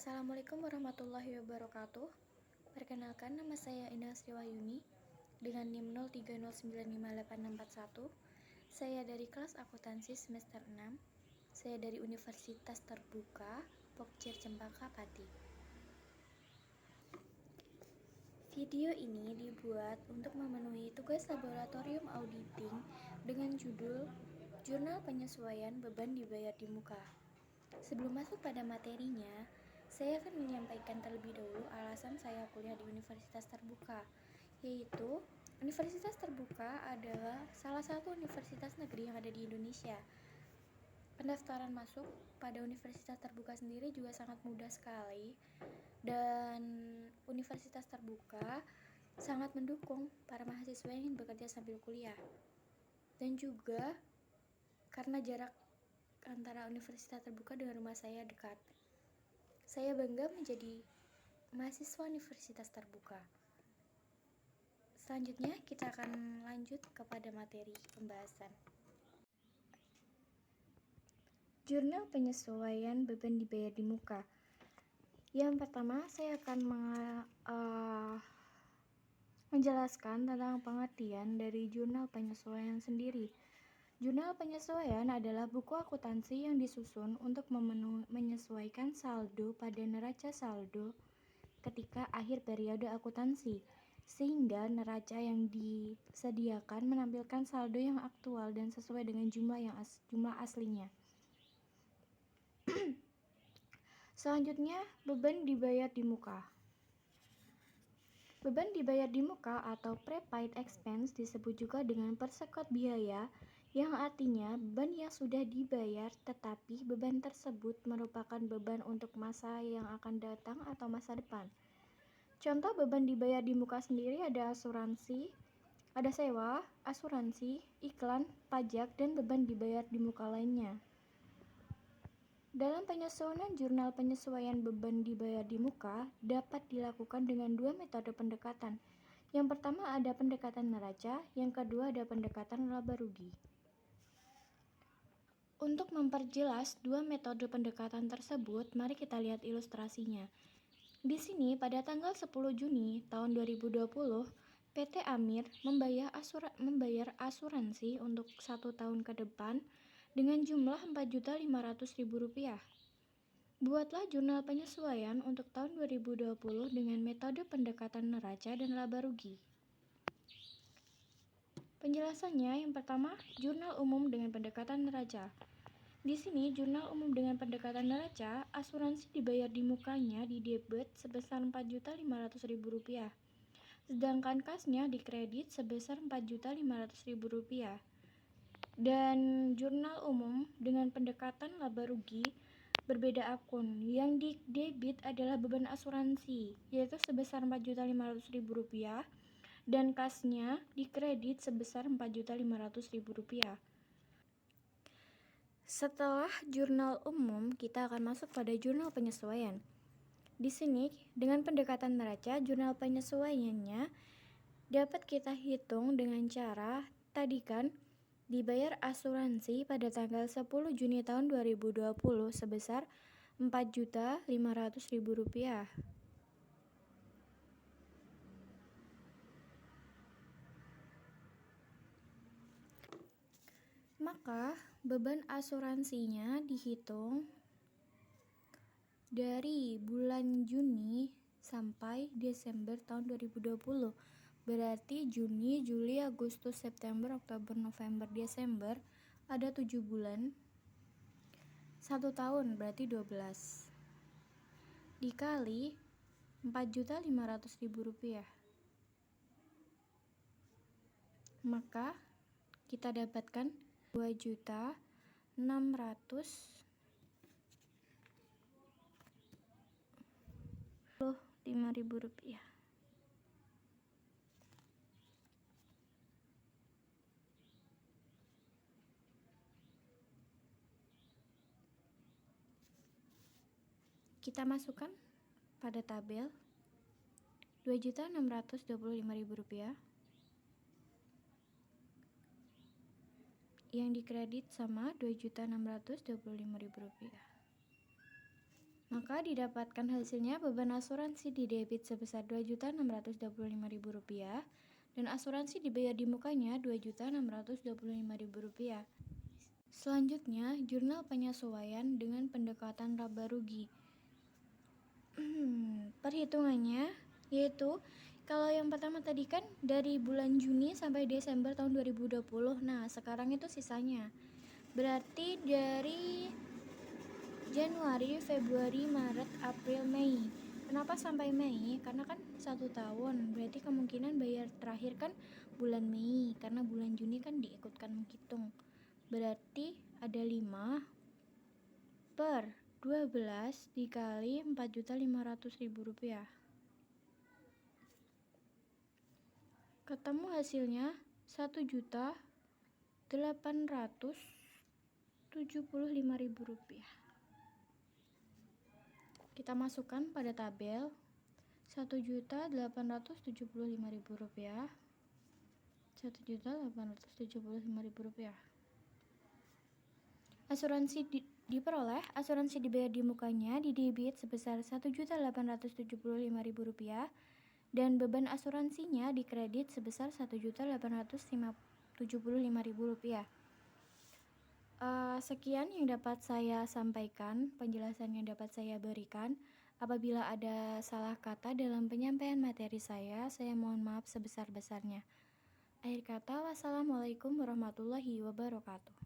Assalamualaikum warahmatullahi wabarakatuh. Perkenalkan, nama saya Indah Sriwayuni dengan NIM 03095861. Saya dari kelas akuntansi semester 6. Saya dari Universitas Terbuka Pokcir Cempaka Pati. Video ini dibuat untuk memenuhi tugas laboratorium auditing dengan judul Jurnal Penyesuaian Beban Dibayar di Muka. Sebelum masuk pada materinya, saya akan menyampaikan terlebih dahulu alasan saya kuliah di Universitas Terbuka, yaitu Universitas Terbuka adalah salah satu universitas negeri yang ada di Indonesia. Pendaftaran masuk pada Universitas Terbuka sendiri juga sangat mudah sekali, dan Universitas Terbuka sangat mendukung para mahasiswa yang ingin bekerja sambil kuliah. Dan juga karena jarak antara Universitas Terbuka dengan rumah saya dekat, saya bangga menjadi mahasiswa Universitas Terbuka. Selanjutnya kita akan lanjut kepada materi pembahasan. Jurnal Penyesuaian Beban Dibayar di Muka. Yang pertama, saya akan menjelaskan tentang pengertian dari jurnal penyesuaian sendiri. Jurnal penyesuaian adalah buku akuntansi yang disusun untuk menyesuaikan saldo pada neraca saldo ketika akhir periode akuntansi, sehingga neraca yang disediakan menampilkan saldo yang aktual dan sesuai dengan jumlah aslinya. Selanjutnya, beban dibayar di muka. Beban dibayar di muka atau prepaid expense disebut juga dengan persekot biaya, yang artinya beban yang sudah dibayar tetapi beban tersebut merupakan beban untuk masa yang akan datang atau masa depan. Contoh beban dibayar di muka sendiri ada asuransi, ada sewa, asuransi, iklan, pajak, dan beban dibayar di muka lainnya. Dalam penyusunan jurnal penyesuaian beban dibayar di muka dapat dilakukan dengan dua metode pendekatan. Yang pertama ada pendekatan neraca, yang kedua ada pendekatan laba rugi. Untuk memperjelas dua metode pendekatan tersebut, mari kita lihat ilustrasinya. Di sini pada tanggal 10 Juni tahun 2020, PT Amir membayar asuransi untuk 1 tahun ke depan dengan jumlah Rp4.500.000. Buatlah jurnal penyesuaian untuk tahun 2020 dengan metode pendekatan neraca dan laba rugi. Penjelasannya yang pertama, jurnal umum dengan pendekatan neraca. Di sini jurnal umum dengan pendekatan neraca, asuransi dibayar di mukanya di debit sebesar Rp4.500.000. Sedangkan kasnya dikredit sebesar Rp4.500.000. Dan jurnal umum dengan pendekatan laba rugi berbeda akun. Yang di debit adalah beban asuransi, yaitu sebesar Rp4.500.000, dan kasnya dikredit sebesar Rp4.500.000. Setelah jurnal umum, kita akan masuk pada jurnal penyesuaian. Di sini, dengan pendekatan neraca, jurnal penyesuaiannya dapat kita hitung dengan cara tadi kan, dibayar asuransi pada tanggal 10 Juni tahun 2020 sebesar Rp4.500.000. Maka beban asuransinya dihitung dari bulan Juni sampai Desember tahun 2020. Berarti Juni, Juli, Agustus, September, Oktober, November, Desember ada 7 bulan. 1 tahun berarti 12. Dikali Rp4.500.000. Maka kita dapatkan Rp2.665.000. Kita masukkan pada tabel Rp2.625.000 yang dikredit sama Rp2.625.000. Maka didapatkan hasilnya beban asuransi di debit sebesar Rp2.625.000 dan asuransi dibayar di mukanya Rp2.625.000. Selanjutnya, jurnal penyesuaian dengan pendekatan laba rugi. Perhitungannya yaitu kalau yang pertama tadi kan dari bulan Juni sampai Desember tahun 2020. Nah, sekarang itu sisanya. Berarti dari Januari, Februari, Maret, April, Mei. Kenapa sampai Mei? Karena kan 1 tahun. Berarti kemungkinan bayar terakhir kan bulan Mei, karena bulan Juni kan diikutkan menghitung. Berarti ada 5 per 12 dikali Rp4.500.000. Ketemu hasilnya Rp1.875.000. Kita masukkan pada tabel Rp1.875.000. Rp1.875.000. Asuransi diperoleh, asuransi dibayar di mukanya di debit sebesar Rp1.875.000 dan beban asuransinya dikredit sebesar Rp1.875.000. Sekian yang dapat saya sampaikan, penjelasan yang dapat saya berikan. Apabila ada salah kata dalam penyampaian materi saya mohon maaf sebesar-besarnya. Akhir kata, wassalamualaikum warahmatullahi wabarakatuh.